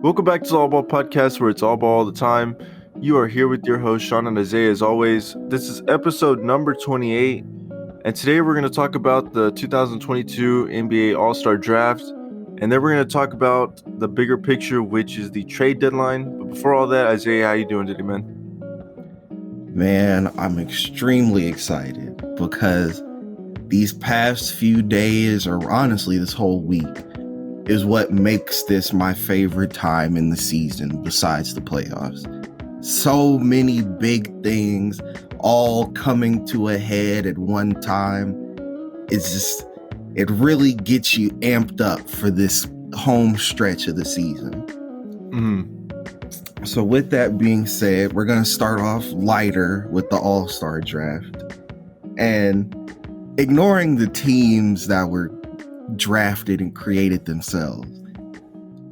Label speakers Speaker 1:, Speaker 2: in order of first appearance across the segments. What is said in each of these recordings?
Speaker 1: Welcome back to the All Ball Podcast, where it's all ball all the time. You are here with your host, Sean and Isaiah, as always. This is episode number 28, and today we're going to talk about the 2022 NBA All-Star Draft, and then we're going to talk about the bigger picture, which is the trade deadline. But before all that, Isaiah, how you doing today, man?
Speaker 2: Man, I'm extremely excited because these past few days, or honestly this whole week, is what makes this my favorite time in the season besides the playoffs. So many big things all coming to a head at one time. It really gets you amped up for this home stretch of the season. So with that being said, we're going to start off lighter with the All-Star Draft. And ignoring the teams that were drafted and created themselves,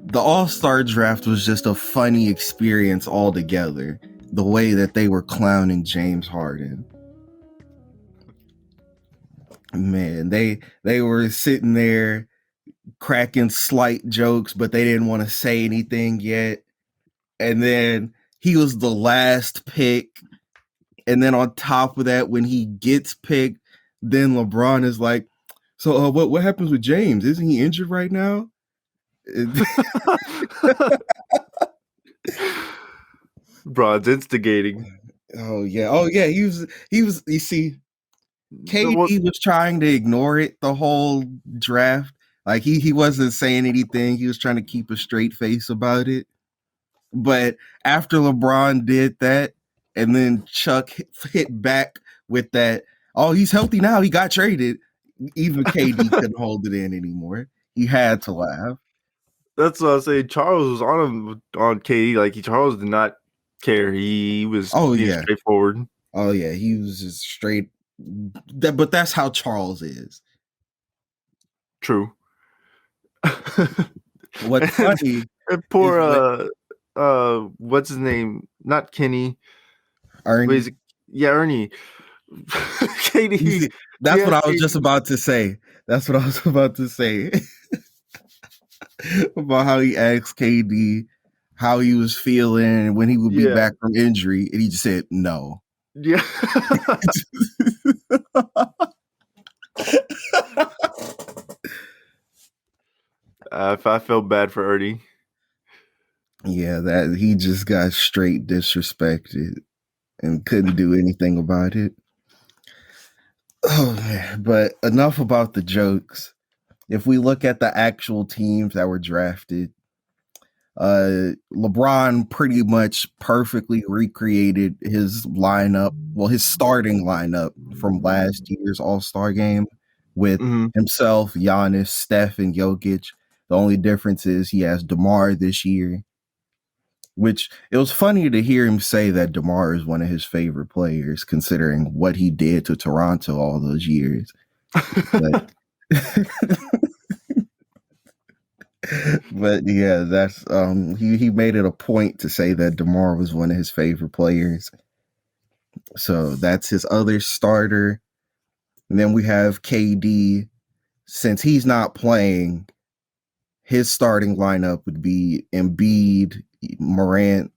Speaker 2: the All-Star Draft was just a funny experience altogether. The way that they were clowning James Harden. Man, they were sitting there cracking slight jokes, but they didn't want to say anything yet. And then he was the last pick. And then on top of that, when he gets picked, then LeBron is like, so what happens with James? Isn't he injured right now?
Speaker 1: Bron's instigating.
Speaker 2: Oh yeah. He was. You see, KD was trying to ignore it the whole draft. Like he wasn't saying anything. He was trying to keep a straight face about it. But after LeBron did that, and then Chuck hit back with that, oh, he's healthy now. He got traded. Even KD couldn't hold it in anymore. He had to laugh.
Speaker 1: That's what I was saying. Charles was on KD. Like Charles did not care. He was straightforward.
Speaker 2: Oh yeah, he was just straight. But that's how Charles is.
Speaker 1: True.
Speaker 2: What's funny?
Speaker 1: Poor what's his name? Not Kenny.
Speaker 2: Ernie.
Speaker 1: Ernie. KD.
Speaker 2: That's what I was just about to say. That's what I was about to say. About how he asked KD how he was feeling when he would be back from injury, and he just said no.
Speaker 1: Yeah. I felt bad for Ernie.
Speaker 2: Yeah, that he just got straight disrespected and couldn't do anything about it. Oh man, but enough about the jokes. If we look at the actual teams that were drafted, LeBron pretty much perfectly recreated his lineup, his starting lineup from last year's All-Star game with himself, Giannis, Steph, and Jokic. The only difference is he has DeMar this year, which it was funny to hear him say that DeMar is one of his favorite players, considering what he did to Toronto all those years. But yeah, that's he made it a point to say that DeMar was one of his favorite players. So that's his other starter. And then we have KD. Since he's not playing, his starting lineup would be Embiid, Morant,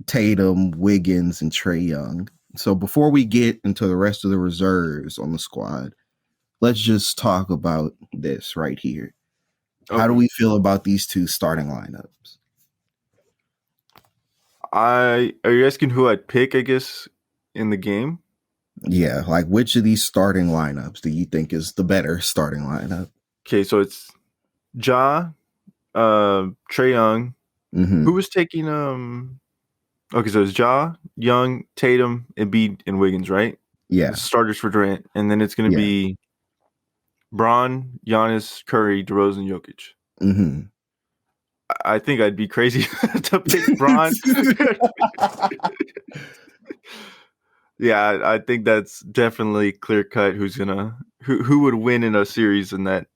Speaker 2: Tatum, Wiggins, and Trae Young. So before we get into the rest of the reserves on the squad, let's just talk about this right here. Okay. How do we feel about these two starting lineups?
Speaker 1: Are you asking who I'd pick, I guess, in the game?
Speaker 2: Yeah, like which of these starting lineups do you think is the better starting lineup?
Speaker 1: Okay, so it's Ja, Trae Young. Who was taking okay, so it's Ja, Young, Tatum, Embiid, and Wiggins, right?
Speaker 2: Yeah.
Speaker 1: Starters for Durant. And then it's gonna be Bron, Giannis, Curry, DeRozan, Jokic. I think I'd be crazy to pick Bron. Yeah, I think that's definitely clear cut. Who would win in a series in that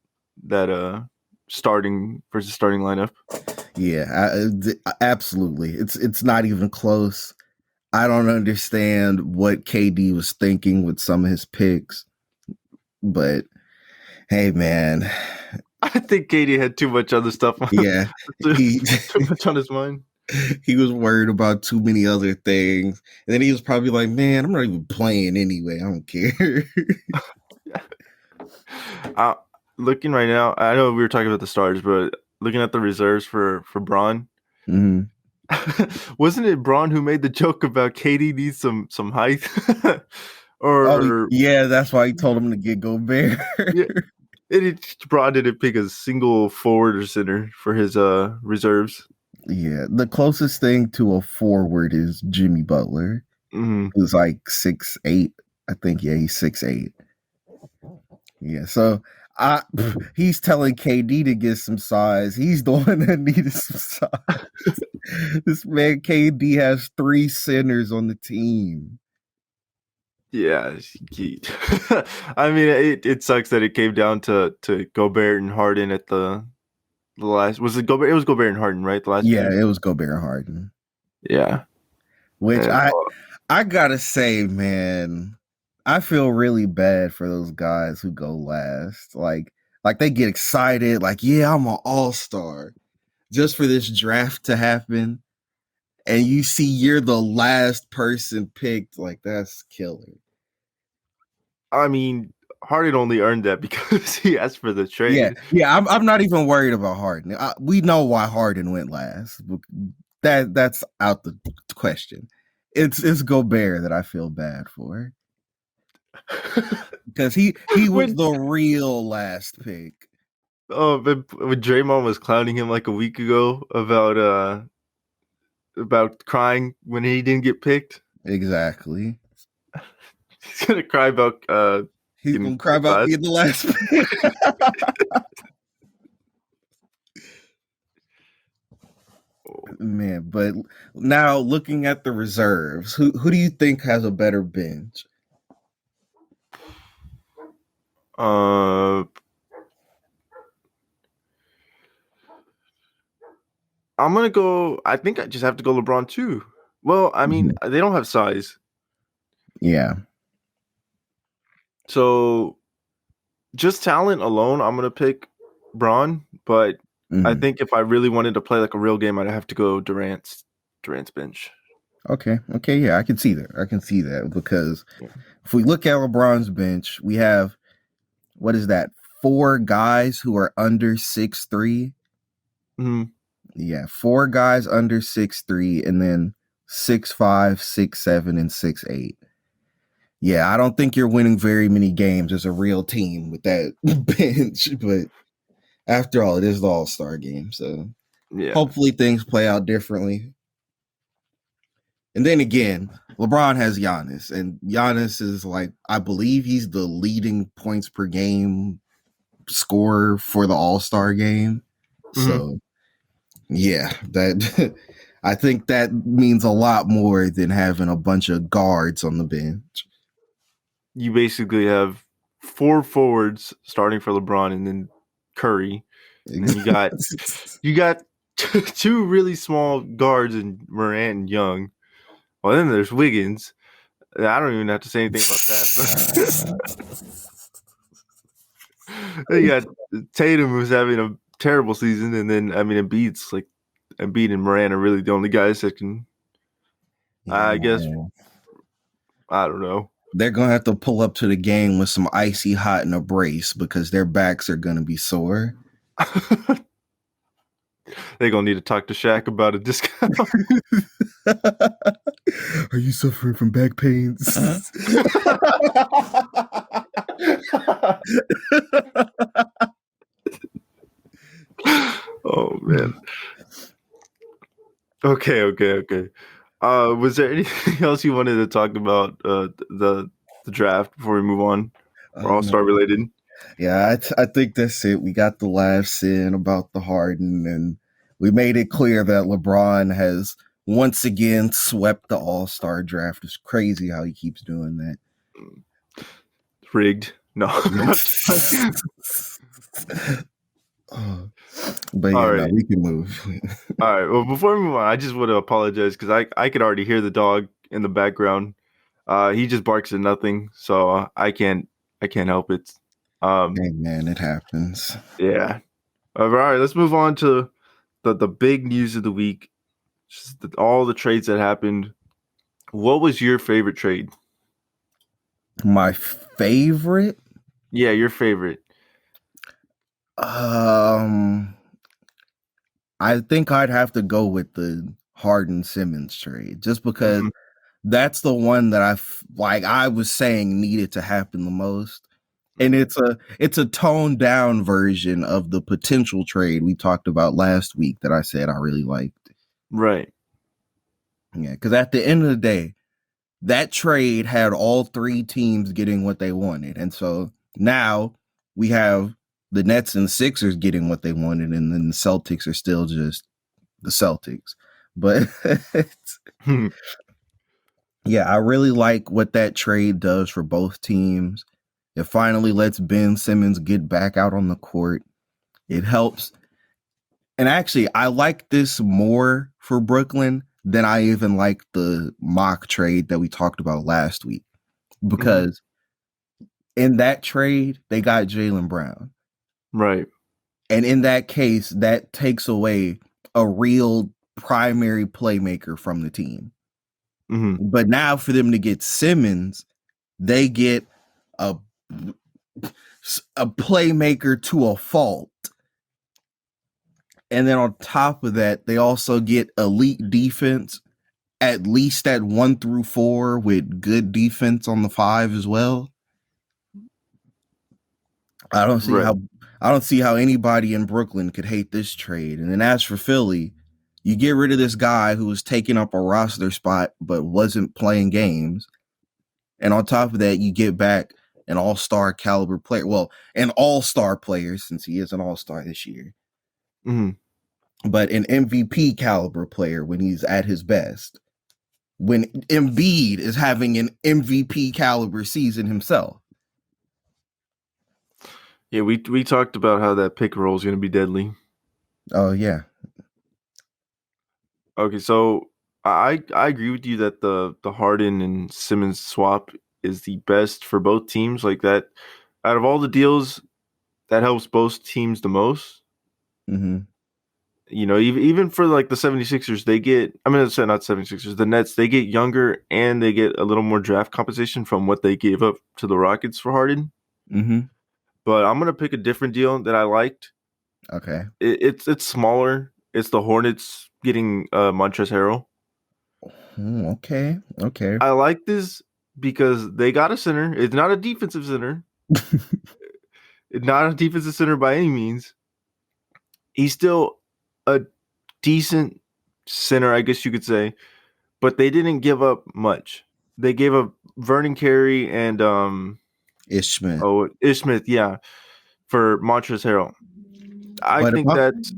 Speaker 1: starting versus starting lineup?
Speaker 2: Yeah, absolutely. It's not even close. I don't understand what KD was thinking with some of his picks, but hey, man,
Speaker 1: I think Katie had too much other stuff on
Speaker 2: Yeah, he
Speaker 1: too much on his mind.
Speaker 2: he was worried about too many other things. And then he was probably like, man, I'm not even playing anyway. I don't care.
Speaker 1: uh, Looking right now, I know we were talking about the stars, but looking at the reserves for Braun,
Speaker 2: Mhm.
Speaker 1: wasn't it Braun who made the joke about Katie needs some height?
Speaker 2: Oh,
Speaker 1: or
Speaker 2: yeah, that's why he told him to get Gobert.
Speaker 1: yeah, Braun didn't pick a single forward or center for his reserves.
Speaker 2: Yeah, the closest thing to a forward is Jimmy Butler,
Speaker 1: Mm-hmm.
Speaker 2: who's like 6'8". I think, yeah, he's 6'8". Yeah, so he's telling KD to get some size. He's the one that needed some size. This man KD has 3 centers on the team.
Speaker 1: Yeah, I mean, it sucks that it came down to Gobert and Harden at the last. Was it Gobert? It was Gobert and Harden, right? The last
Speaker 2: Yeah,
Speaker 1: game.
Speaker 2: it was Gobert and Harden.
Speaker 1: Yeah,
Speaker 2: Which
Speaker 1: and
Speaker 2: I gotta say, man, I feel really bad for those guys who go last. Like they get excited, like, yeah, I'm an all-star just for this draft to happen. And you see you're the last person picked, like that's killer.
Speaker 1: I mean, Harden only earned that because he asked for the trade.
Speaker 2: Yeah. I'm not even worried about Harden. We know why Harden went last. That's out the question. It's Gobert that I feel bad for because he was
Speaker 1: when
Speaker 2: the real last pick.
Speaker 1: but when Draymond was clowning him like a week ago about crying when he didn't get picked,
Speaker 2: Exactly.
Speaker 1: he's gonna cry about
Speaker 2: He's
Speaker 1: getting
Speaker 2: gonna cry about
Speaker 1: last.
Speaker 2: being the last pick. Man, but now looking at the reserves, who do you think has a better bench?
Speaker 1: I'm gonna go. I think I just have to go LeBron too. Well, I mean, they don't have size,
Speaker 2: Yeah.
Speaker 1: so just talent alone, I'm gonna pick Braun. But I think if I really wanted to play like a real game, I'd have to go Durant's bench.
Speaker 2: Okay, yeah, I can see that because if we look at LeBron's bench, we have what is that? 4 guys who are under 6'3".
Speaker 1: Mm-hmm.
Speaker 2: Yeah, 4 guys under 6'3", and then 6'5", 6'7", and 6'8". Yeah, I don't think you're winning very many games as a real team with that bench, but after all, it is the All-Star game, so
Speaker 1: Yeah,
Speaker 2: hopefully things play out differently. And then again, LeBron has Giannis, and Giannis is like, I believe he's the leading points per game scorer for the All-Star game. So, yeah, that I think that means a lot more than having a bunch of guards on the bench.
Speaker 1: you basically have 4 forwards starting for LeBron, and then Curry, and then you got 2 really small guards in Morant and Young. Well, then there's Wiggins. I don't even have to say anything about that. You got Tatum, who's having a terrible season, and then Embiid and Morant are really the only guys that can. I guess I don't know.
Speaker 2: They're gonna have to pull up to the game with some icy hot and a brace because their backs are gonna be sore.
Speaker 1: They're gonna need to talk to Shaq about a discount.
Speaker 2: Are you suffering from back pains?
Speaker 1: Oh man. Okay. Was there anything else you wanted to talk about the draft before we move on? Or All-Star related?
Speaker 2: Yeah, I think that's it. We got the laughs in about the Harden, and we made it clear that LeBron has once again swept the All-Star draft. It's crazy how he keeps doing that.
Speaker 1: Rigged. No.
Speaker 2: But yeah, right. No, we can move.
Speaker 1: All right. Well, before we move on, I just want to apologize because I could already hear the dog in the background. He just barks at nothing, so I can't help it.
Speaker 2: Hey man, it happens.
Speaker 1: Yeah. All right, let's move on to the big news of the week. Just all the trades that happened. What was your favorite trade?
Speaker 2: My favorite,
Speaker 1: Yeah, your favorite.
Speaker 2: I think I'd have to go with the Harden Simmons trade, just because
Speaker 1: Mhm.
Speaker 2: that's the one that I was saying needed to happen the most. And it's a toned down version of the potential trade we talked about last week that I said I really liked.
Speaker 1: Right.
Speaker 2: Yeah, because at the end of the day, that trade had all three teams getting what they wanted. And so now we have the Nets and Sixers getting what they wanted, and then the Celtics are still just the Celtics. But yeah, I really like what that trade does for both teams. It finally lets Ben Simmons get back out on the court. It helps. And actually, I like this more for Brooklyn than I even like the mock trade that we talked about last week. Because in that trade, they got Jaylen Brown.
Speaker 1: Right.
Speaker 2: And in that case, that takes away a real primary playmaker from the team.
Speaker 1: Mm-hmm.
Speaker 2: But now for them to get Simmons, they get a playmaker to a fault. And then on top of that, they also get elite defense, at least at 1 through 4, with good defense on the 5 as well. I don't see how anybody in Brooklyn could hate this trade. And then as for Philly, you get rid of this guy who was taking up a roster spot but wasn't playing games. And on top of that, you get back an all-star caliber player. Well, an all-star player, since he is an all-star this year.
Speaker 1: Mm-hmm.
Speaker 2: But an MVP caliber player when he's at his best. When Embiid is having an MVP caliber season himself.
Speaker 1: Yeah, we talked about how that pick and roll is going to be deadly.
Speaker 2: Oh, yeah.
Speaker 1: Okay, so I agree with you that the Harden and Simmons swap is the best for both teams. Like that, out of all the deals, that helps both teams the most.
Speaker 2: Mm-hmm.
Speaker 1: You know, even for like the 76ers, they get, I mean, not 76ers, the Nets, they get younger and they get a little more draft compensation from what they gave up to the Rockets for Harden.
Speaker 2: Mm-hmm.
Speaker 1: But I'm going to pick a different deal that I liked.
Speaker 2: Okay.
Speaker 1: It's smaller. It's the Hornets getting Montrezl Harrell.
Speaker 2: Okay.
Speaker 1: I like this because they got a center. It's not a defensive center. It's not a defensive center by any means. He's still a decent center, I guess you could say, but they didn't give up much. They gave up Vernon Carey and
Speaker 2: Ish Smith.
Speaker 1: Ish Smith, yeah, for Montrezl Harrell. I
Speaker 2: But
Speaker 1: think that's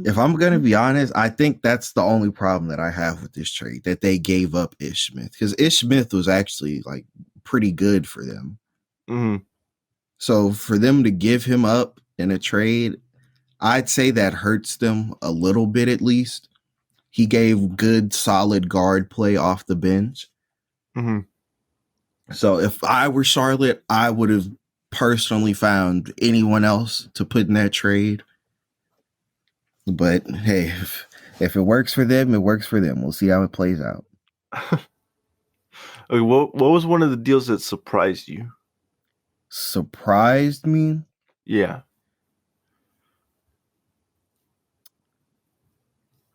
Speaker 2: if I'm gonna be honest, I think that's the only problem that I have with this trade, that they gave up Ish Smith, because Ish Smith was actually like pretty good for them.
Speaker 1: Mm-hmm.
Speaker 2: So for them to give him up in a trade, I'd say that hurts them a little bit at least. He gave good, solid guard play off the bench.
Speaker 1: Mm-hmm.
Speaker 2: So if I were Charlotte, I would have personally found anyone else to put in that trade. But hey, if it works for them, it works for them. We'll see how it plays out.
Speaker 1: Okay, what was one of the deals that surprised you?
Speaker 2: Surprised me?
Speaker 1: Yeah.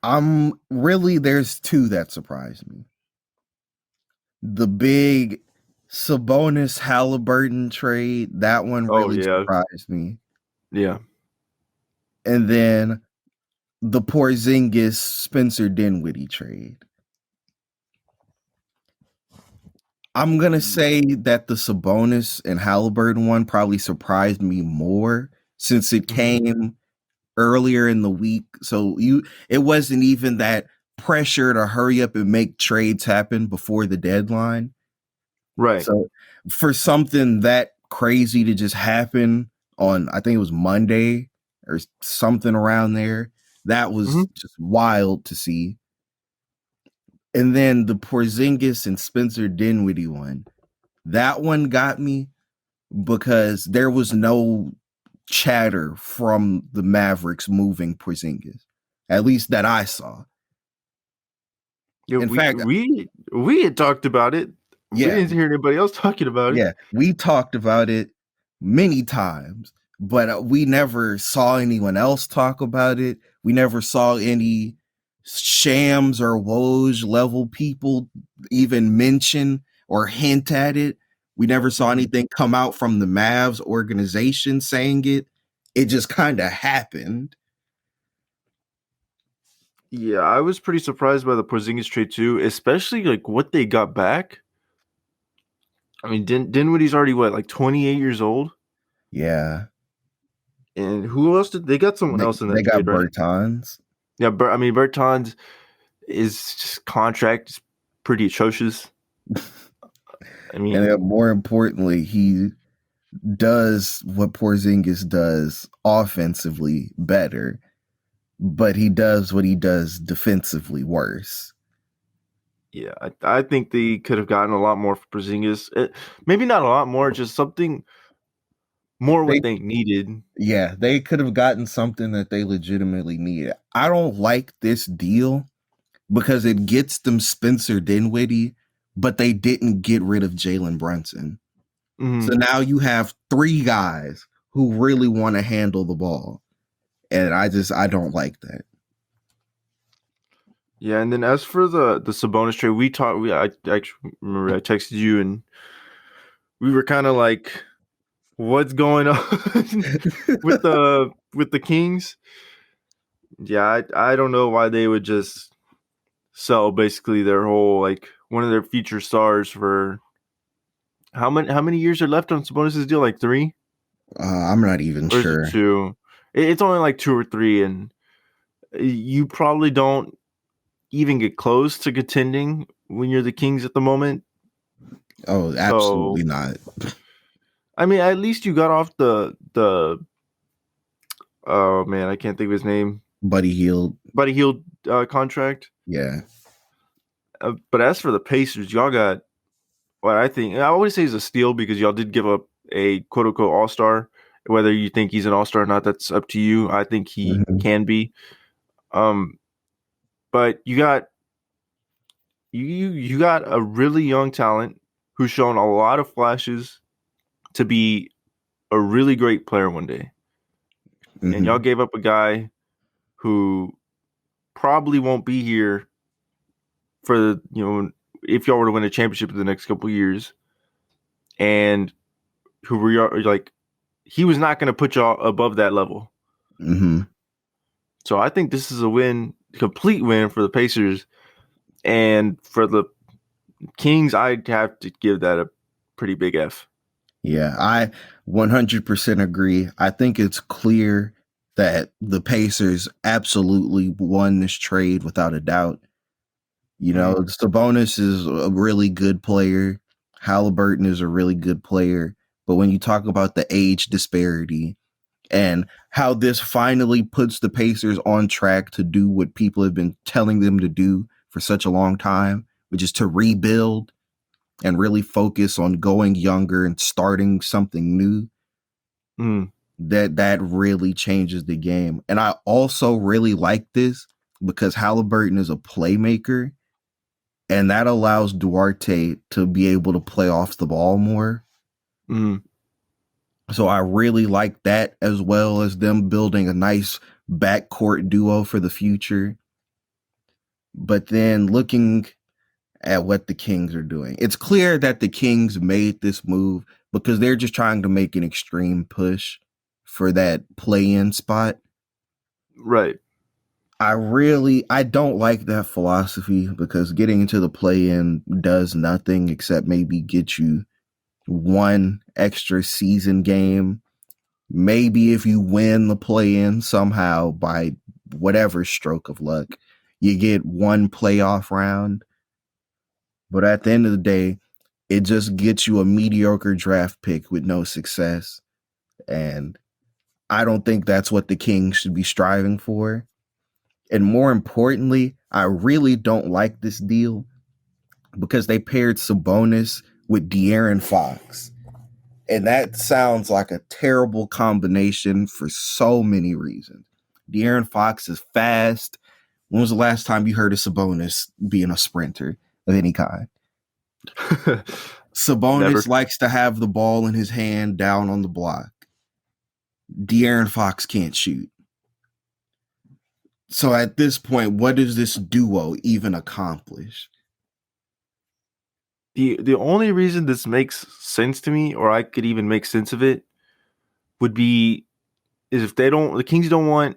Speaker 2: There's two that surprised me. The big Sabonis Halliburton trade, that one really surprised me.
Speaker 1: Yeah.
Speaker 2: And then the Porzingis Spencer Dinwiddie trade. I'm going to say that the Sabonis and Halliburton one probably surprised me more, since it came earlier in the week. So it wasn't even that pressure to hurry up and make trades happen before the deadline.
Speaker 1: Right.
Speaker 2: So for something that crazy to just happen on, I think it was Monday or something around there, that was just wild to see. And then the Porzingis and Spencer Dinwiddie one, that one got me because there was no chatter from the Mavericks moving Porzingis, at least that I saw.
Speaker 1: Yeah,
Speaker 2: In
Speaker 1: we
Speaker 2: fact,
Speaker 1: we had talked about it. We
Speaker 2: yeah,
Speaker 1: didn't hear anybody else talking about it.
Speaker 2: yeah, we talked about it many times, but we never saw anyone else talk about it. We never saw any Shams or Woj level people even mention or hint at it. We never saw anything come out from the Mavs organization saying it. It just kind of happened.
Speaker 1: Yeah, I was pretty surprised by the Porzingis trade too, especially like what they got back. I mean, Dinwiddie's already what, like 28 years old?
Speaker 2: Yeah.
Speaker 1: And who else did they got someone else in
Speaker 2: They
Speaker 1: that
Speaker 2: got
Speaker 1: trade, right?
Speaker 2: Bertans.
Speaker 1: Yeah, I mean, Bertans is just contract is pretty atrocious. I mean,
Speaker 2: And more importantly, he does what Porzingis does offensively better, but he does what he does defensively worse.
Speaker 1: yeah, I think they could have gotten a lot more for Porzingis. Maybe not a lot more, just something more what they needed.
Speaker 2: Yeah, they could have gotten something that they legitimately needed. I don't like this deal because it gets them Spencer Dinwiddie, but they didn't get rid of Jalen Brunson.
Speaker 1: Mm-hmm.
Speaker 2: So now you have 3 guys who really want to handle the ball. And I don't like that.
Speaker 1: Yeah, and then as for the Sabonis trade, I actually remember I texted you and we were kind of like, what's going on with the Kings? Yeah, I don't know why they would just sell basically their whole, like, one of their future stars for how many years are left on Sabonis' deal? Like 3?
Speaker 2: I'm not even
Speaker 1: Or is
Speaker 2: sure.
Speaker 1: it 2? It's only like 2 or 3, and you probably don't even get close to contending when you're the Kings at the moment.
Speaker 2: Oh, absolutely not.
Speaker 1: I mean, at least you got off the oh man, I can't think of his name.
Speaker 2: Buddy Hield
Speaker 1: contract.
Speaker 2: Yeah.
Speaker 1: But as for the Pacers, y'all got what I think I always say is a steal because y'all did give up a quote unquote all-star. Whether you think he's an all-star or not, that's up to you. I think he can be. But you got a really young talent who's shown a lot of flashes to be a really great player one day. And y'all gave up a guy who probably won't be here for, if y'all were to win a championship in the next couple of years, and who we are like, he was not going to put y'all above that level. So I think this is a complete win for the Pacers, and for the Kings, I'd have to give that a pretty big F.
Speaker 2: Yeah, I 100% agree. I think it's clear that the Pacers absolutely won this trade without a doubt. Sabonis is a really good player. Halliburton is a really good player. But when you talk about the age disparity and how this finally puts the Pacers on track to do what people have been telling them to do for such a long time, which is to rebuild and really focus on going younger and starting something new, that really changes the game. And I also really like this because Halliburton is a playmaker, and that allows Duarte to be able to play off the ball more. So I really like that, as well as them building a nice backcourt duo for the future. But then looking at what the Kings are doing, it's clear that the Kings made this move because they're just trying to make an extreme push for that play-in spot.
Speaker 1: Right.
Speaker 2: I don't like that philosophy because getting into the play-in does nothing except maybe get you one extra season game. Maybe if you win the play-in somehow by whatever stroke of luck, you get one playoff round. But at the end of the day, it just gets you a mediocre draft pick with no success. And I don't think that's what the Kings should be striving for. And more importantly, I really don't like this deal because they paired Sabonis with De'Aaron Fox. And that sounds like a terrible combination for so many reasons. De'Aaron Fox is fast. When was the last time you heard of Sabonis being a sprinter of any kind? Sabonis
Speaker 1: Never.
Speaker 2: likes to have the ball in his hand down on the block. De'Aaron Fox can't shoot. So at this point, what does this duo even accomplish?
Speaker 1: The only reason this makes sense to me, or I could even make sense of it, would be is if the Kings don't want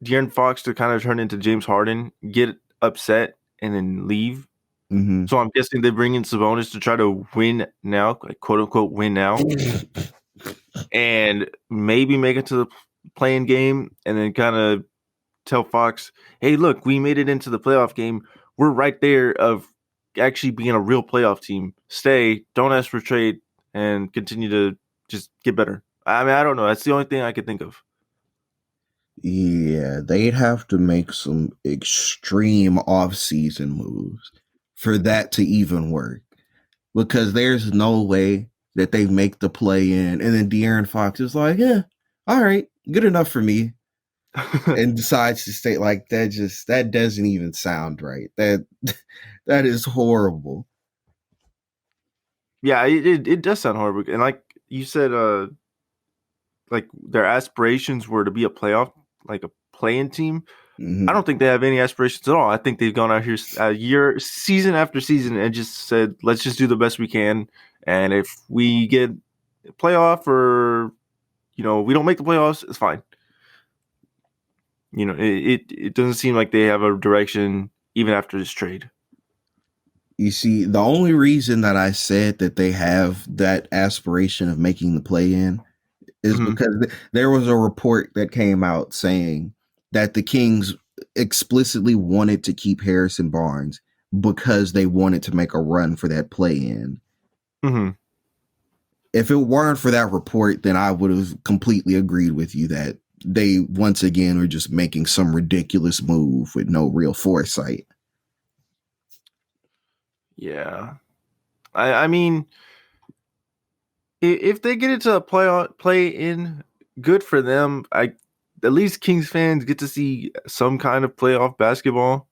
Speaker 1: De'Aaron Fox to kind of turn into James Harden, get upset, and then leave.
Speaker 2: Mm-hmm.
Speaker 1: So I'm guessing they bring in Sabonis to try to win now, like quote unquote win now, and maybe make it to the playing game, and then kind of tell Fox, "Hey, look, we made it into the playoff game. We're right there of actually being a real playoff team. Stay, don't ask for trade, and continue to just get better." I mean, I don't know. That's the only thing I could think of.
Speaker 2: Yeah, they'd have to make some extreme off-season moves for that to even work. Because there's no way that they make the play in and then De'Aaron Fox is like, yeah, all right, good enough for me. And decides to stay like that doesn't even sound right. That is horrible.
Speaker 1: Yeah, it does sound horrible. And like you said, like their aspirations were to be a playoff, like a play-in team.
Speaker 2: Mm-hmm.
Speaker 1: I don't think they have any aspirations at all. I think they've gone out here season after season, and just said, let's just do the best we can. And if we get a playoff or, we don't make the playoffs, it's fine. It doesn't seem like they have a direction even after this trade.
Speaker 2: You see, the only reason that I said that they have that aspiration of making the play-in is because there was a report that came out saying that the Kings explicitly wanted to keep Harrison Barnes because they wanted to make a run for that play-in.
Speaker 1: Mm-hmm.
Speaker 2: If it weren't for that report, then I would have completely agreed with you that they once again were just making some ridiculous move with no real foresight.
Speaker 1: Yeah. I mean, if they get into a play-in, good for them. At least Kings fans get to see some kind of playoff basketball.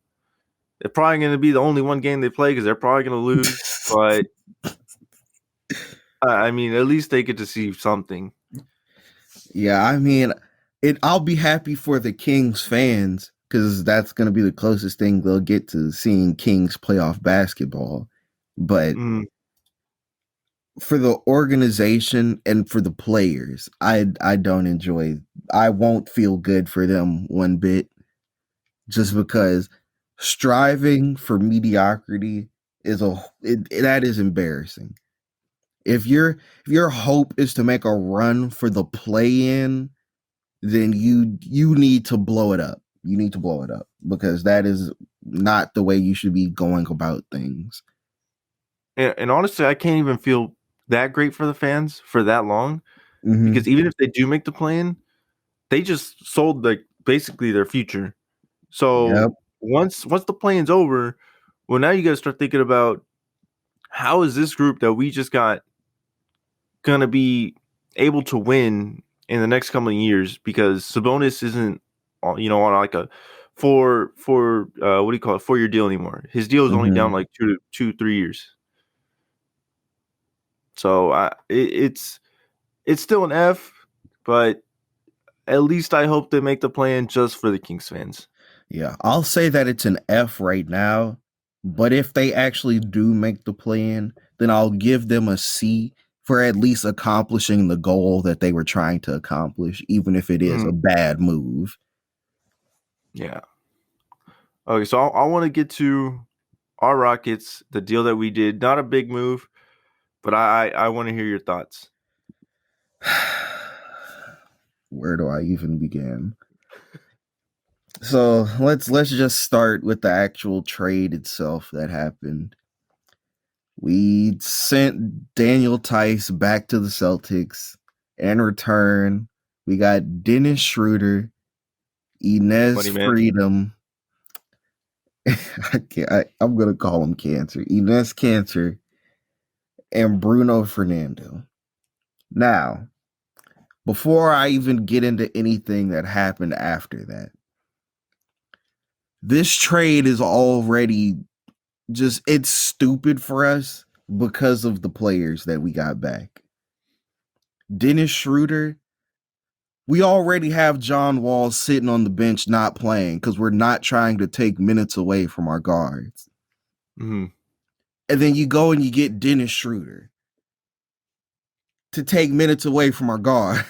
Speaker 1: They're probably going to be the only one game they play because they're probably going to lose. But I mean, at least they get to see something.
Speaker 2: Yeah, I mean, I'll be happy for the Kings fans because that's going to be the closest thing they'll get to seeing Kings playoff basketball. But for the organization and for the players, I don't enjoy. I won't feel good for them one bit, just because striving for mediocrity that is embarrassing. If your hope is to make a run for the play-in, then you need to blow it up. You need to blow it up because that is not the way you should be going about things.
Speaker 1: And honestly, I can't even feel that great for the fans for that long, because even if they do make the play-in, they just sold basically their future. So once the play-in's over, well, now you got to start thinking about how is this group that we just got gonna be able to win in the next couple of years, because Sabonis isn't on like a what do you call it, 4-year deal anymore. His deal is only down like 3 years. So it's still an F, but at least I hope they make the play-in just for the Kings fans.
Speaker 2: Yeah, I'll say that it's an F right now, but if they actually do make the play-in, then I'll give them a C for at least accomplishing the goal that they were trying to accomplish, even if it is a bad move.
Speaker 1: Yeah. Okay, so I want to get to our Rockets, the deal that we did. Not a big move, but I want to hear your thoughts.
Speaker 2: Where do I even begin? So let's just start with the actual trade itself that happened. We sent Daniel Tice back to the Celtics. In return, we got Dennis Schroeder, Enes Freedom. I'm going to call him Cancer. Enes Cancer and Bruno Fernando. Now, before I even get into anything that happened after that, this trade is already it's stupid for us because of the players that we got back. Dennis Schroeder, we already have John Wall sitting on the bench not playing because we're not trying to take minutes away from our guards.
Speaker 1: Mm-hmm.
Speaker 2: And then you go and you get Dennis Schroeder to take minutes away from our guards.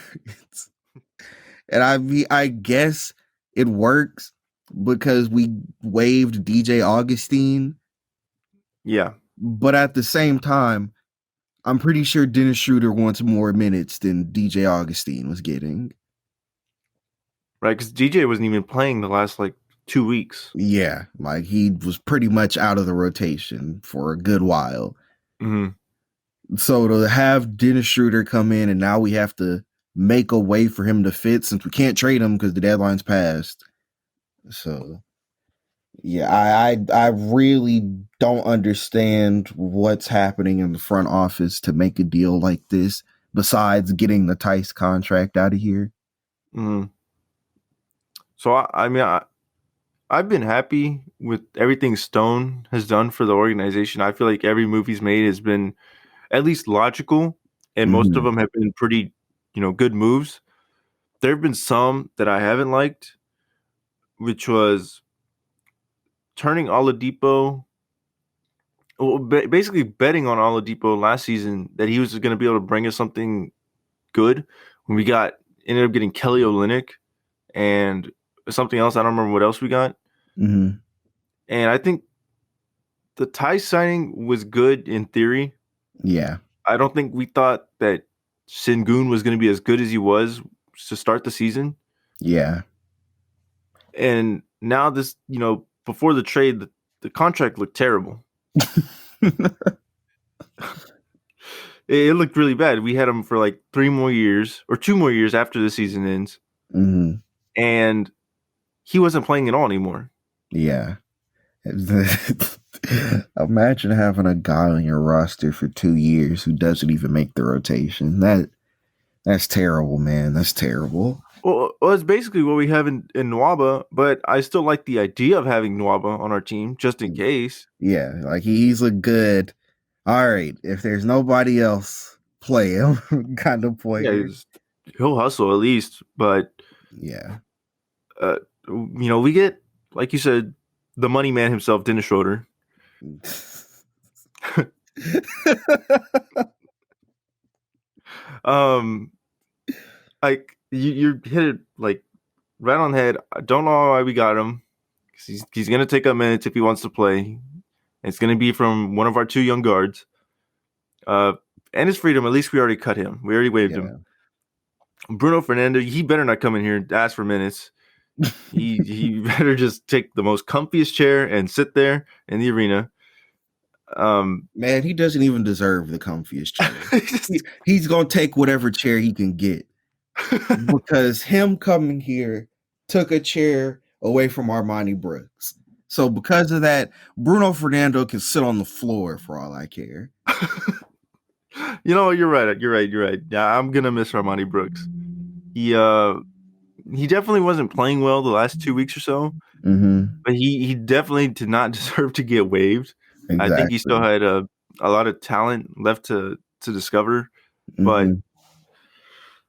Speaker 2: And I guess it works because we waived DJ Augustine.
Speaker 1: Yeah.
Speaker 2: But at the same time, I'm pretty sure Dennis Schroeder wants more minutes than DJ Augustine was getting.
Speaker 1: Right, because DJ wasn't even playing the last 2 weeks.
Speaker 2: Yeah, like he was pretty much out of the rotation for a good while.
Speaker 1: Mm-hmm.
Speaker 2: So to have Dennis Schroeder come in and now we have to make a way for him to fit since we can't trade him because the deadline's passed. So yeah, I really don't understand what's happening in the front office to make a deal like this besides getting the Tice contract out of here.
Speaker 1: Mm-hmm. So I've been happy with everything Stone has done for the organization. I feel like every move he's made has been at least logical, and most of them have been pretty, good moves. There have been some that I haven't liked, which was turning Oladipo, basically betting on Oladipo last season that he was going to be able to bring us something good. When we ended up getting Kelly Olynyk and something else. I don't remember what else we got.
Speaker 2: Mm-hmm.
Speaker 1: And I think the Tice signing was good in theory.
Speaker 2: Yeah.
Speaker 1: I don't think we thought that Sengun was going to be as good as he was to start the season.
Speaker 2: Yeah.
Speaker 1: And now this, before the trade, the contract looked terrible. It looked really bad. We had him for 3 more years or 2 more years after the season ends.
Speaker 2: Mm-hmm.
Speaker 1: And he wasn't playing at all anymore.
Speaker 2: Yeah. Imagine having a guy on your roster for 2 years who doesn't even make the rotation. That's terrible, man. That's terrible.
Speaker 1: Well, it's basically what we have in Nwaba, but I still like the idea of having Nwaba on our team just in case.
Speaker 2: Yeah, he's a good, all right, if there's nobody else, play him kind of player.
Speaker 1: Yeah, he'll hustle at least, but
Speaker 2: yeah.
Speaker 1: We get, like you said, the money man himself, Dennis Schroeder. You hit it right on the head. I don't know why we got him. He's gonna take up minutes if he wants to play. It's gonna be from one of our 2 young guards. And his freedom. At least we already cut him. We already waived him. Bruno Fernando. He better not come in here and ask for minutes. He better just take the most comfiest chair and sit there in the arena.
Speaker 2: Man, he doesn't even deserve the comfiest chair. He's gonna take whatever chair he can get because him coming here took a chair away from Armani Brooks. So because of that, Bruno Fernando can sit on the floor for all I care.
Speaker 1: You're right. Yeah, I'm gonna miss Armani Brooks. He definitely wasn't playing well the last 2 weeks or so, but he definitely did not deserve to get waived. Exactly. I think he still had a lot of talent left to discover, but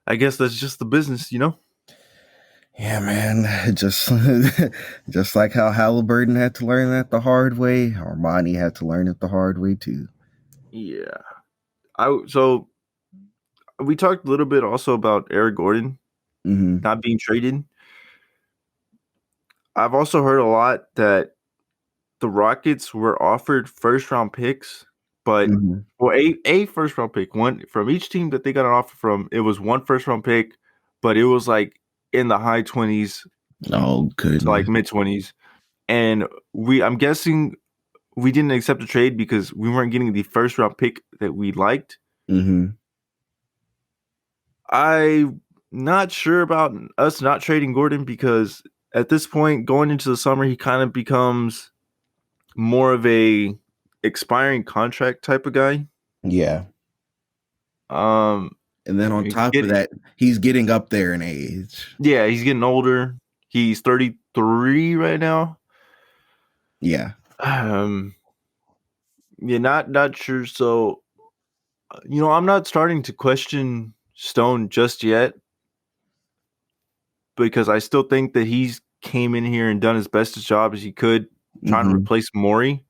Speaker 1: I guess that's just the business,
Speaker 2: Yeah, man. Just like how Halliburton had to learn that the hard way, Armani had to learn it the hard way too.
Speaker 1: Yeah. So we talked a little bit also about Eric Gordon not being traded. I've also heard a lot that the Rockets were offered first-round picks, but a first-round pick, one from each team that they got an offer from. It was one first-round pick, but it was in the high 20s.
Speaker 2: Oh, goodness.
Speaker 1: To mid 20s, and I'm guessing we didn't accept the trade because we weren't getting the first-round pick that we liked. I'm not sure about us not trading Gordon because at this point, going into the summer, he kind of becomes more of a expiring contract type of guy.
Speaker 2: Yeah. And then on
Speaker 1: He's
Speaker 2: top of that, he's getting up there in age.
Speaker 1: Yeah, he's getting older. He's 33 right now.
Speaker 2: Yeah.
Speaker 1: Yeah, not sure. So, I'm not starting to question Stone just yet because I still think that he's came in here and done his best job as he could trying to replace Morey.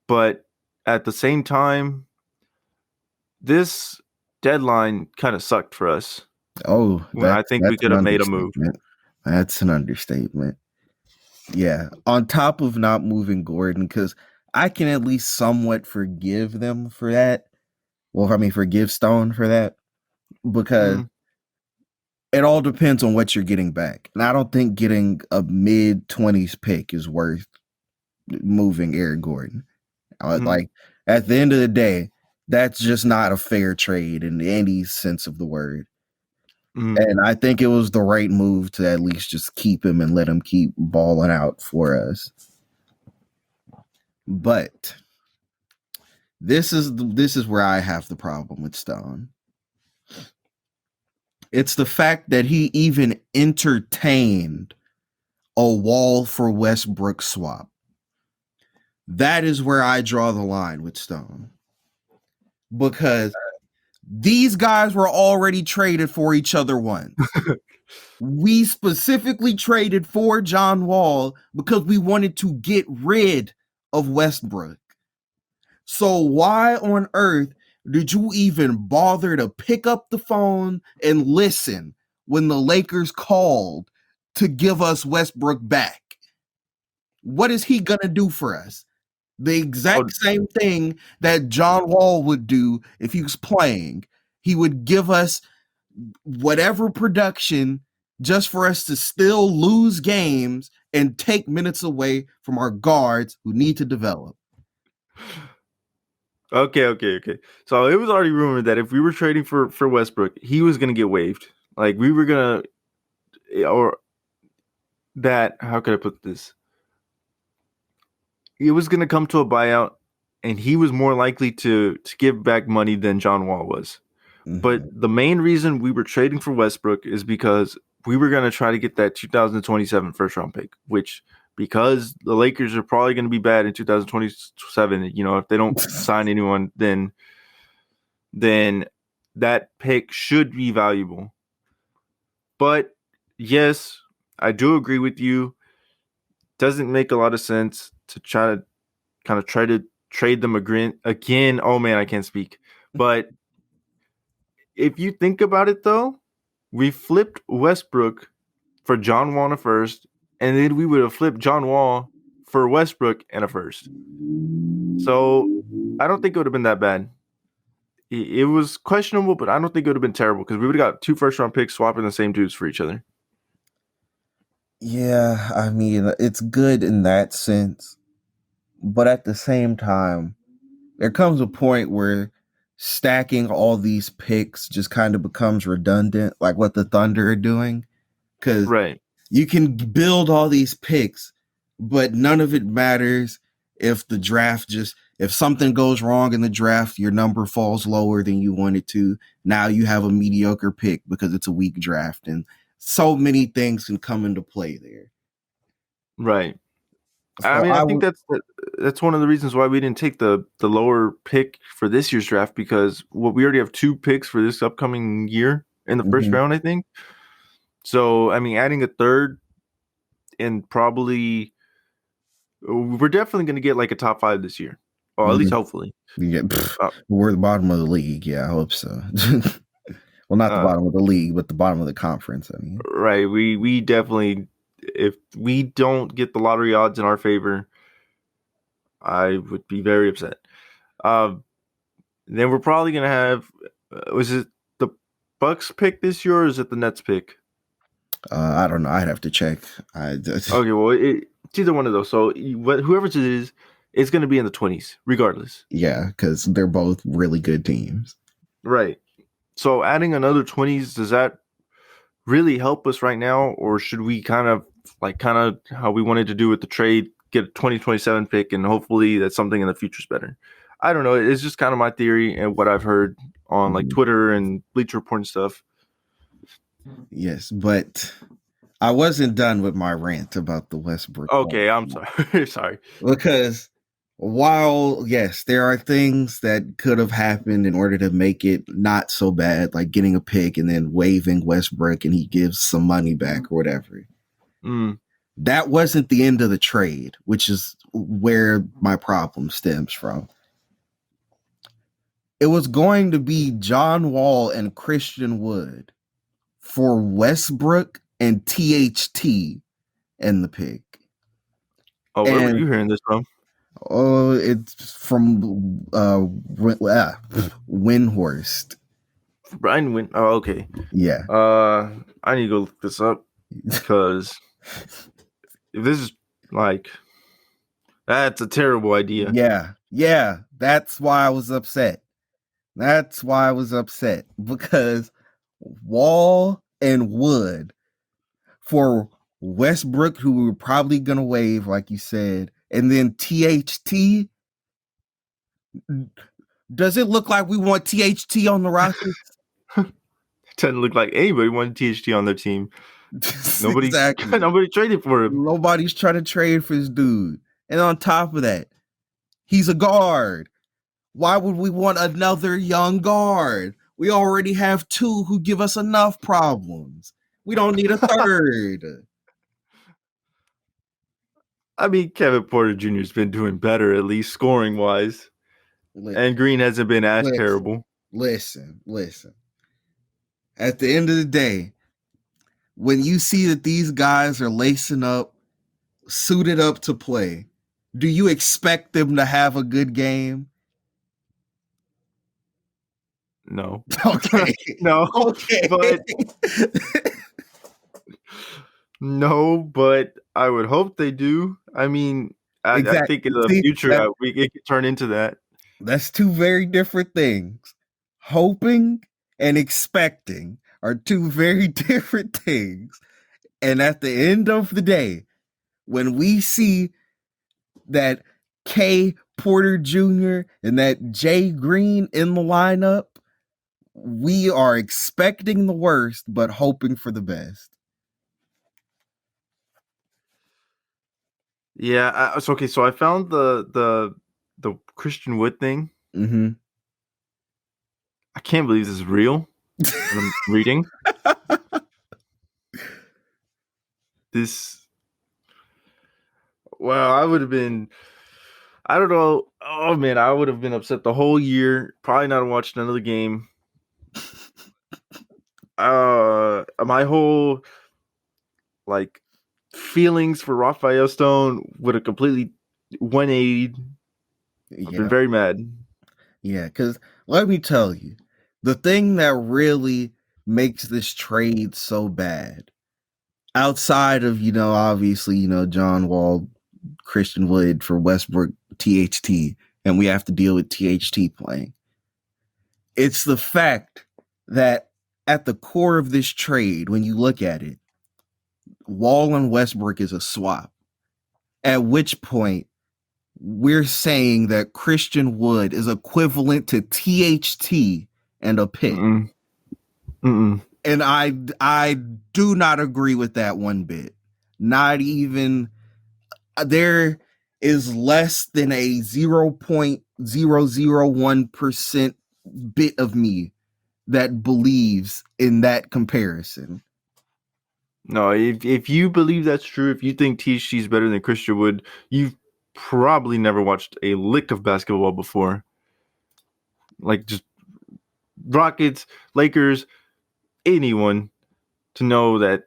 Speaker 1: But at the same time, this deadline kind of sucked for us.
Speaker 2: Oh,
Speaker 1: I think we could have made a move.
Speaker 2: That's an understatement. Yeah. On top of not moving Gordon, because I can at least somewhat forgive them for that. Well, I mean, forgive Stone for that. Because it all depends on what you're getting back. And I don't think getting a mid-20s pick is worth moving Eric Gordon. Like, at the end of the day, that's just not a fair trade in any sense of the word. And I think it was the right move to at least just keep him and let him keep balling out for us. But this is where I have the problem with Stone. It's the fact that he even entertained a Wall for Westbrook swap. That is where I draw the line with Stone. Because these guys were already traded for each other once. We specifically traded for John Wall because we wanted to get rid of Westbrook. So why on earth did you even bother to pick up the phone and listen when the Lakers called to give us Westbrook back? What is he going to do for us? The exact same thing that John Wall would do if he was playing. He would give us whatever production just for us to still lose games and take minutes away from our guards who need to develop.
Speaker 1: Okay. So it was already rumored that if we were trading for Westbrook, he was going to get waived. Like we were going to, or that, how could I put this? It was going to come to a buyout and he was more likely to give back money than John Wall was. But the main reason we were trading for Westbrook is because we were going to try to get that 2027 first round pick, which because the Lakers are probably going to be bad in 2027, if they don't sign anyone, then that pick should be valuable. But yes, I do agree with you. Doesn't make a lot of sense to try to trade them again. Oh man, I can't speak. But if you think about it, though, we flipped Westbrook for John Wall in a first, and then we would have flipped John Wall for Westbrook in a first. So I don't think it would have been that bad. It was questionable, but I don't think it would have been terrible because we would have got 2 first-round picks swapping the same dudes for each other.
Speaker 2: Yeah, I mean, it's good in that sense. But at the same time, there comes a point where stacking all these picks just kind of becomes redundant, like what the Thunder are doing. Because you can build all these picks, but none of it matters if the draft if something goes wrong in the draft, your number falls lower than you wanted to. Now you have a mediocre pick because it's a weak draft. And so many things can come into play there.
Speaker 1: Right. So I think that's one of the reasons why we didn't take the lower pick for this year's draft because we already have 2 picks for this upcoming year in the first round, I think. So, I mean, adding a third and probably we're definitely going to get like a top 5 this year. Or at least hopefully.
Speaker 2: Yeah, we're the bottom of the league. Yeah, I hope so. Well, not the bottom of the league, but the bottom of the conference. I mean,
Speaker 1: right. We definitely, if we don't get the lottery odds in our favor, I would be very upset. Then we're probably going to have, was it the Bucks pick this year or is it the Nets pick?
Speaker 2: I don't know. I'd have to check.
Speaker 1: Okay, well, it's either one of those. So whoever it is, it's going to be in the 20s, regardless.
Speaker 2: Yeah, because they're both really good teams.
Speaker 1: Right. So adding another 20s, does that really help us right now? Or should we kind of how we wanted to do with the trade, get a 2027 pick and hopefully that something in the future is better? I don't know. It's just kind of my theory and what I've heard on like Twitter and Bleacher Report and stuff.
Speaker 2: Yes, but I wasn't done with my rant about the Westbrook.
Speaker 1: Okay, I'm sorry. Sorry.
Speaker 2: Because while, yes, there are things that could have happened in order to make it not so bad, like getting a pick and then waiving Westbrook and he gives some money back or whatever. That wasn't the end of the trade, which is where my problem stems from. It was going to be John Wall and Christian Wood for Westbrook and THT in the pick.
Speaker 1: Oh, where were you hearing this from?
Speaker 2: Oh, it's from Windhorst.
Speaker 1: Brian Win. Oh, okay.
Speaker 2: Yeah.
Speaker 1: I need to go look this up because if this is like, that's a terrible idea.
Speaker 2: Yeah. That's why I was upset. Because Wall and Wood for Westbrook, who we were probably gonna waive, like you said, and then THT. Does it look like we want THT on the Rockets?
Speaker 1: It doesn't look like anybody wanted THT on their team. Nobody traded for him.
Speaker 2: Nobody's trying to trade for this dude. And on top of that, he's a guard. Why would we want another young guard? We already have two who give us enough problems. We don't need a third.
Speaker 1: I mean, Kevin Porter Jr. has been doing better, at least scoring wise. And Green hasn't been as terrible.
Speaker 2: Listen. At the end of the day, when you see that these guys are lacing up, suited up to play, do you expect them to have a good game?
Speaker 1: No.
Speaker 2: Okay.
Speaker 1: No.
Speaker 2: Okay.
Speaker 1: But no, but I would hope they do. I mean, I think in the future it could turn into that.
Speaker 2: That's two very different things. Hoping and expecting are two very different things. And at the end of the day, when we see that K Porter Jr. and that Jay Green in the lineup, we are expecting the worst, but hoping for the best.
Speaker 1: Yeah. Okay. So I found the Christian Wood thing.
Speaker 2: Mm-hmm.
Speaker 1: I can't believe this is real. I'm reading this. Well, I would have been. I don't know. Oh man, I would have been upset the whole year. Probably not watched another game. My whole like feelings for Raphael Stone would have completely 180'd. I've been very mad.
Speaker 2: Yeah, because let me tell you, the thing that really makes this trade so bad, outside of, obviously, John Wall, Christian Wood for Westbrook, THT, and we have to deal with THT playing. It's the fact that at the core of this trade, when you look at it, Wall and Westbrook is a swap. At which point, we're saying that Christian Wood is equivalent to THT and a pick. And I do not agree with that one bit. Not even. There is less than a 0.001% bit of me that believes in that comparison.
Speaker 1: No, if you believe that's true, if you think THT is better than Christian Wood, you've probably never watched a lick of basketball before. Like just Rockets, Lakers, anyone to know that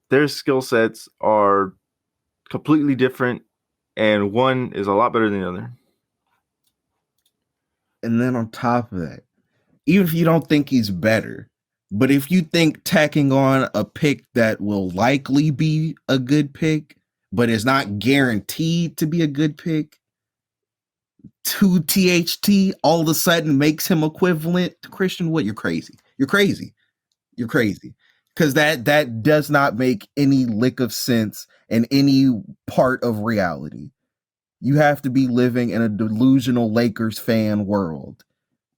Speaker 1: their skill sets are completely different and one is a lot better than the other.
Speaker 2: And then on top of that, even if you don't think he's better, but if you think tacking on a pick that will likely be a good pick, but is not guaranteed to be a good pick, to THT all of a sudden makes him equivalent to Christian Wood, you're crazy. Because that does not make any lick of sense in any part of reality. You have to be living in a delusional Lakers fan world.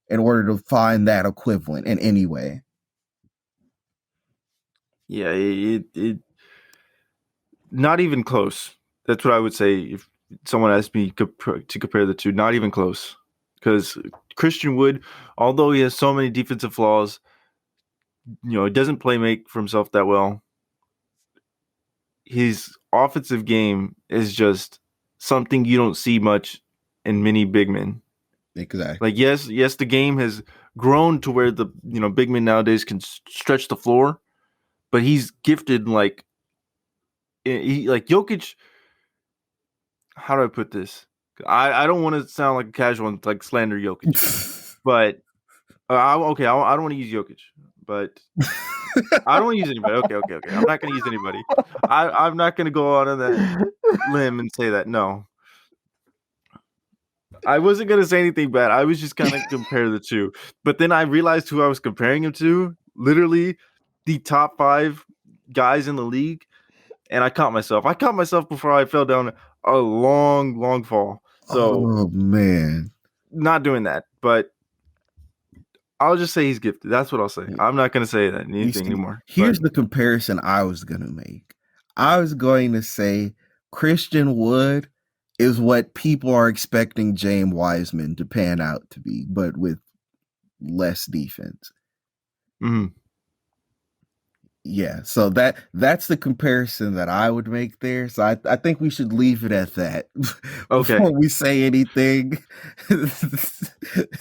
Speaker 2: in order to find that equivalent in any way.
Speaker 1: Yeah, it not even close. That's what I would say if someone asked me to compare the two. Not even close. Because Christian Wood, although he has so many defensive flaws, he doesn't play make for himself that well. His offensive game is just something you don't see much in many big men.
Speaker 2: Exactly.
Speaker 1: Like yes, the game has grown to where the big men nowadays can stretch the floor, but he's gifted like Jokic. How do I put this? I don't want to sound like a casual and like slander Jokic, but I don't want to use Jokic, but I don't want to use anybody. Okay. I'm not going to use anybody. I'm not going to go out on that limb and say that. No. I wasn't going to say anything bad. I was just going to compare the two. But then I realized who I was comparing him to. Literally the top 5 guys in the league. And I caught myself. Before I fell down a long, long fall. So,
Speaker 2: oh, man.
Speaker 1: Not doing that. But I'll just say he's gifted. That's what I'll say. I'm not going to say that anything anymore.
Speaker 2: Here's the comparison I was going to make. I was going to say Christian Wood is what people are expecting James Wiseman to pan out to be, but with less defense.
Speaker 1: Mm-hmm.
Speaker 2: Yeah, so that's the comparison that I would make there. So I think we should leave it at that.
Speaker 1: Okay.
Speaker 2: Before we say anything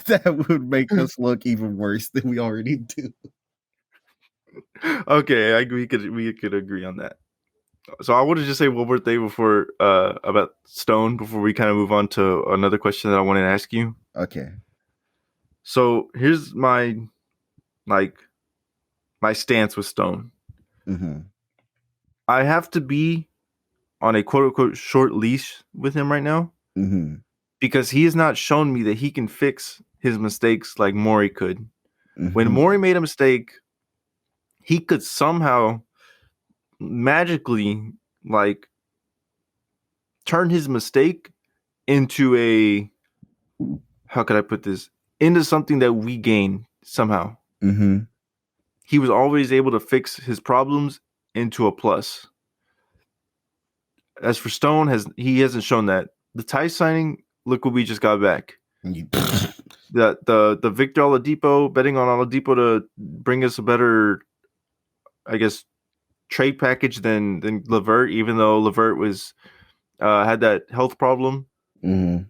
Speaker 2: that would make us look even worse than we already do.
Speaker 1: Okay, we could agree on that. So I want to just say one more thing before about Stone before we kind of move on to another question that I wanted to ask you.
Speaker 2: Okay.
Speaker 1: So here's my stance with Stone.
Speaker 2: Mm-hmm.
Speaker 1: I have to be on a quote unquote short leash with him right now because he has not shown me that he can fix his mistakes like Morey could. Mm-hmm. When Morey made a mistake, he could somehow magically turn his mistake into into something that we gain somehow.
Speaker 2: Mm-hmm.
Speaker 1: He was always able to fix his problems into a plus. As for Stone, he hasn't shown that. The Tice signing, look what we just got back. The Victor Oladipo, betting on Oladipo to bring us a better, I guess, trade package than LeVert, even though LeVert was had that health problem.
Speaker 2: Mm-hmm.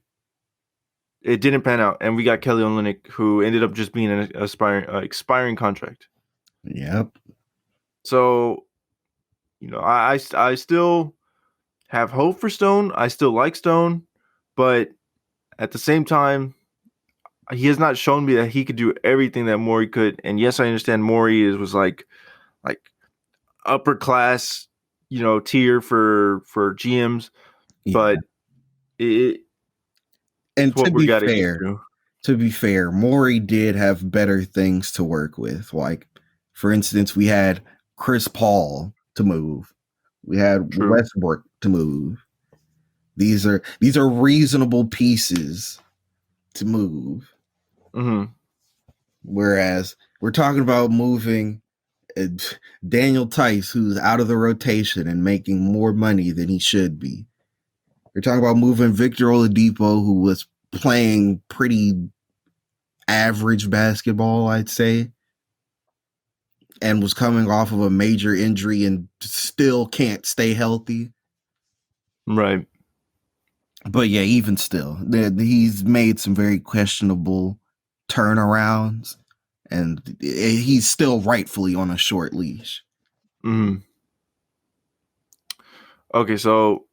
Speaker 1: It didn't pan out, and we got Kelly Olynyk, who ended up just being an expiring contract.
Speaker 2: Yep.
Speaker 1: So, I still have hope for Stone. I still like Stone, but at the same time, he has not shown me that he could do everything that Morey could. And yes, I understand Morey was like upper class, tier for GMs, but
Speaker 2: and to be fair, Morey did have better things to work with. Like, for instance, we had Chris Paul to move. We had Westbrook to move. These are reasonable pieces to move.
Speaker 1: Mm-hmm.
Speaker 2: Whereas we're talking about moving Daniel Tice, who's out of the rotation and making more money than he should be. We're talking about moving Victor Oladipo, who was playing pretty average basketball, I'd say, and was coming off of a major injury and still can't stay healthy.
Speaker 1: Right.
Speaker 2: But yeah, even still, he's made some very questionable turnarounds, and he's still rightfully on a short leash.
Speaker 1: Mm-hmm. Okay, so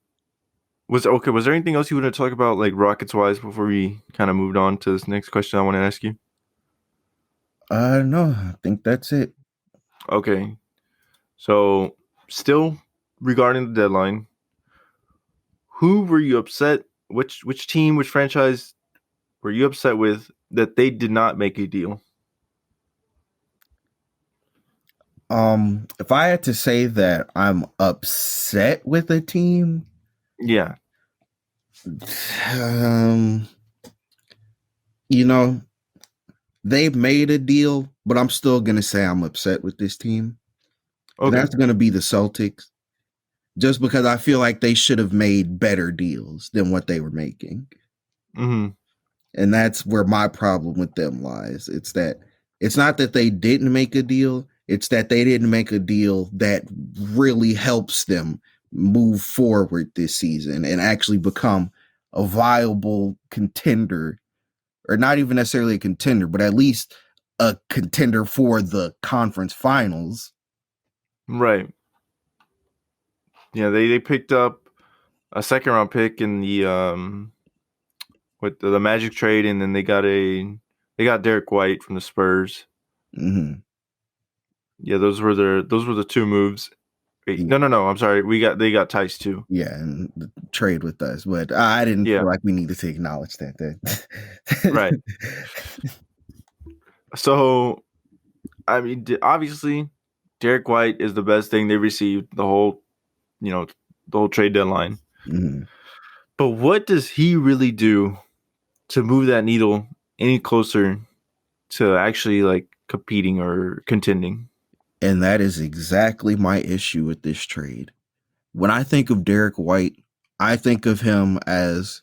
Speaker 1: was there anything else you want to talk about, like Rockets-wise, before we kind of moved on to this next question I want to ask you?
Speaker 2: No, I think that's it.
Speaker 1: Okay. So, still regarding the deadline, who were you upset? Which team, which franchise were you upset with that they did not make a deal?
Speaker 2: If I had to say that I'm upset with a team,
Speaker 1: yeah.
Speaker 2: They made a deal, but I'm still going to say I'm upset with this team. And
Speaker 1: Okay.
Speaker 2: that's going to be the Celtics. Just because I feel like they should have made better deals than what they were making.
Speaker 1: Mm-hmm.
Speaker 2: And that's where my problem with them lies. It's not that they didn't make a deal, it's that they didn't make a deal that really helps them move forward this season and actually become a viable contender, or not even necessarily a contender, but at least a contender for the conference finals.
Speaker 1: Right. Yeah, they picked up a second round pick in the with the Magic trade, and then they got Derek White from the Spurs.
Speaker 2: Mm-hmm.
Speaker 1: Yeah, those were the two moves. Wait, no. I'm sorry. They got Tice too.
Speaker 2: Yeah, and the trade with us, but I didn't feel like we needed to acknowledge that.
Speaker 1: Right. So, I mean, obviously, Derek White is the best thing they received the whole trade deadline.
Speaker 2: Mm-hmm.
Speaker 1: But what does he really do to move that needle any closer to actually like competing or contending?
Speaker 2: And that is exactly my issue with this trade. When I think of Derek White, I think of him as,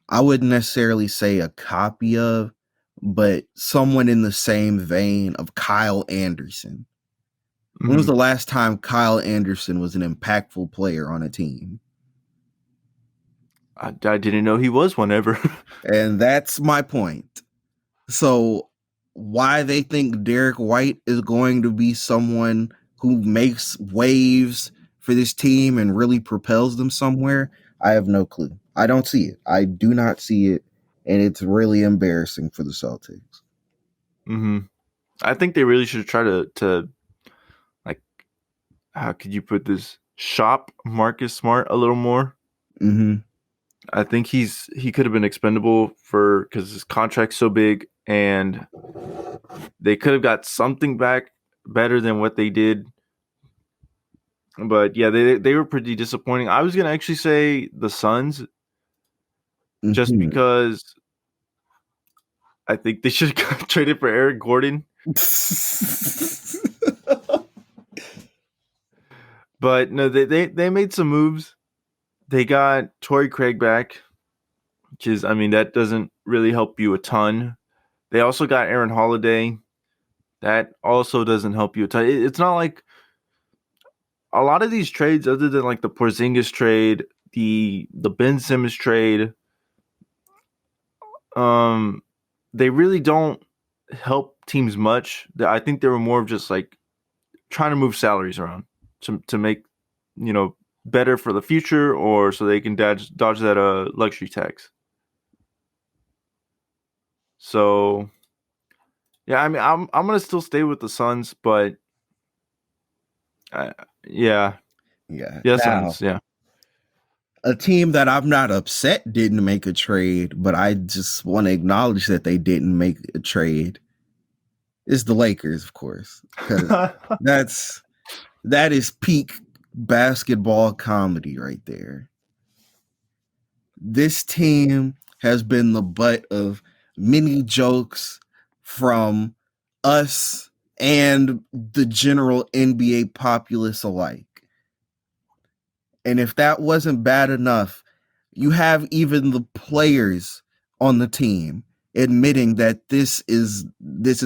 Speaker 2: I wouldn't necessarily say a copy of, but someone in the same vein of Kyle Anderson. When was the last time Kyle Anderson was an impactful player on a team?
Speaker 1: I didn't know he was one ever.
Speaker 2: And that's my point. So why they think Derek White is going to be someone who makes waves for this team and really propels them somewhere, I have no clue. I don't see it. I do not see it. And it's really embarrassing for the Celtics.
Speaker 1: Mm-hmm. I think they really should try to like, how could you put this? Shop Marcus Smart a little more.
Speaker 2: Mm-hmm.
Speaker 1: I think he could have been expendable because his contract's so big, and they could have got something back better than what they did. But yeah, they were pretty disappointing. I was gonna actually say the Suns, just
Speaker 2: Mm-hmm.
Speaker 1: because I think they should have got traded for Eric Gordon. But no, they made some moves. They got Torrey Craig back, which is, I mean, that doesn't really help you a ton. They also got Aaron Holiday. That also doesn't help you a ton. It's not like a lot of these trades, other than like the Porzingis trade, the Ben Simmons trade, they really don't help teams much. I think they were more of just like trying to move salaries around to make better for the future, or so they can dodge that luxury tax. So yeah, I mean, I'm gonna still stay with the Suns, but yeah,
Speaker 2: Now,
Speaker 1: Suns, yeah.
Speaker 2: a team that I'm not upset didn't make a trade, but I just want to acknowledge that they didn't make a trade is the Lakers, of course. That is peak basketball comedy right there. This team has been the butt of many jokes from us and the general NBA populace alike. And if that wasn't bad enough, you have even the players on the team admitting that this is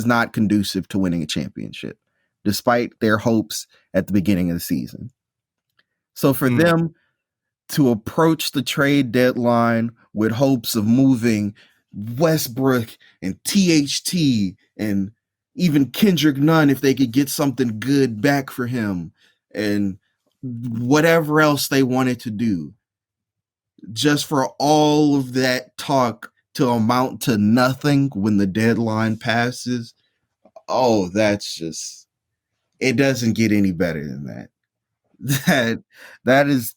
Speaker 2: not conducive to winning a championship, despite their hopes at the beginning of the season. So for them to approach the trade deadline with hopes of moving Westbrook and THT and even Kendrick Nunn, if they could get something good back for him, and whatever else they wanted to do, just for all of that talk to amount to nothing when the deadline passes. Oh, that's just, it doesn't get any better than that. That is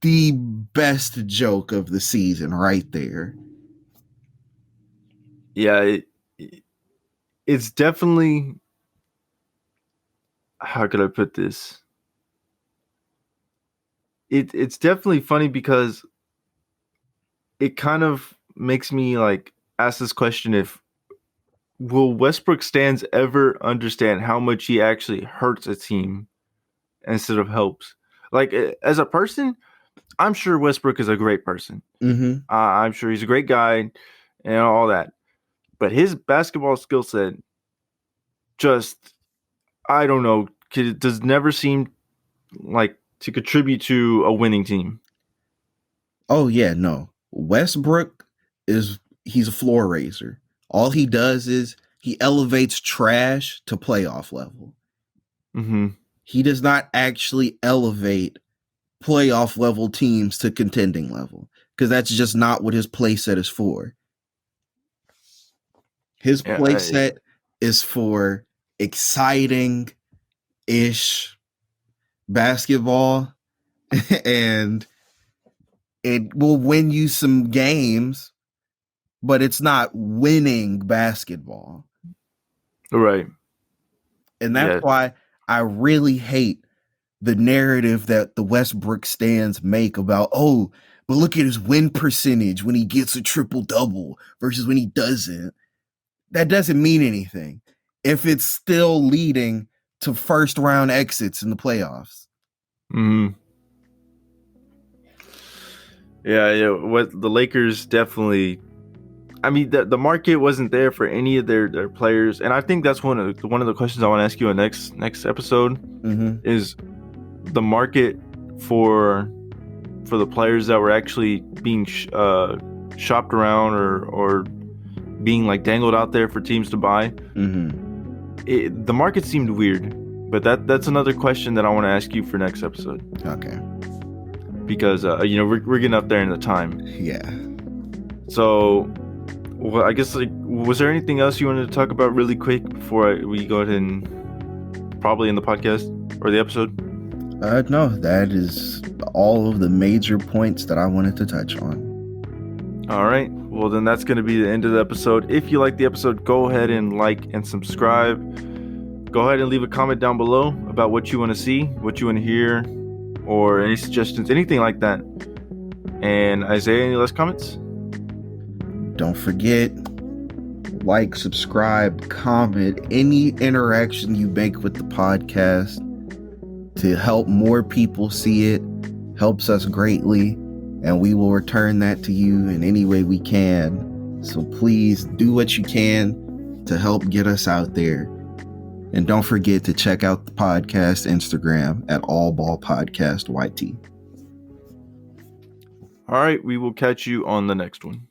Speaker 2: the best joke of the season right there.
Speaker 1: Yeah, it's definitely, how could I put this? It's definitely funny because it kind of makes me like ask this question: if will Westbrook stands ever understand how much he actually hurts a team instead of helps? Like, as a person, I'm sure Westbrook is a great person.
Speaker 2: Mm-hmm.
Speaker 1: I'm sure he's a great guy and all that. But his basketball skill set just, I don't know, does never seem like to contribute to a winning team.
Speaker 2: Oh yeah, no. Westbrook he's a floor raiser. All he does is he elevates trash to playoff level.
Speaker 1: Mm-hmm.
Speaker 2: He does not actually elevate playoff level teams to contending level because that's just not what his play set is for. His play set is for exciting ish basketball and it will win you some games, but it's not winning basketball.
Speaker 1: Right.
Speaker 2: And that's why I really hate the narrative that the Westbrook stands make about, oh, but look at his win percentage when he gets a triple-double versus when he doesn't. That doesn't mean anything if it's still leading to first-round exits in the playoffs.
Speaker 1: Mm-hmm. Yeah. What the Lakers definitely. I mean, the market wasn't there for any of their players, and I think that's one of the questions I want to ask you in next episode.
Speaker 2: Mm-hmm.
Speaker 1: Is the market for the players that were actually being shopped around or being like dangled out there for teams to buy.
Speaker 2: Mm-hmm.
Speaker 1: The market seemed weird, but that's another question that I want to ask you for next episode.
Speaker 2: Okay.
Speaker 1: Because we're getting up there in the time.
Speaker 2: Yeah.
Speaker 1: So, well, I guess was there anything else you wanted to talk about really quick before we go ahead and probably in the podcast or the episode?
Speaker 2: No, that is all of the major points that I wanted to touch on.
Speaker 1: All right. Well, then that's going to be the end of the episode. If you like the episode, go ahead and like and subscribe. Go ahead and leave a comment down below about what you want to see, what you want to hear, or any suggestions, anything like that. And Isaiah, any last comments?
Speaker 2: Don't forget, like, subscribe, comment, any interaction you make with the podcast to help more people see it helps us greatly, and we will return that to you in any way we can. So please do what you can to help get us out there. And don't forget to check out the podcast Instagram at allballpodcastyt.
Speaker 1: All right, we will catch you on the next one.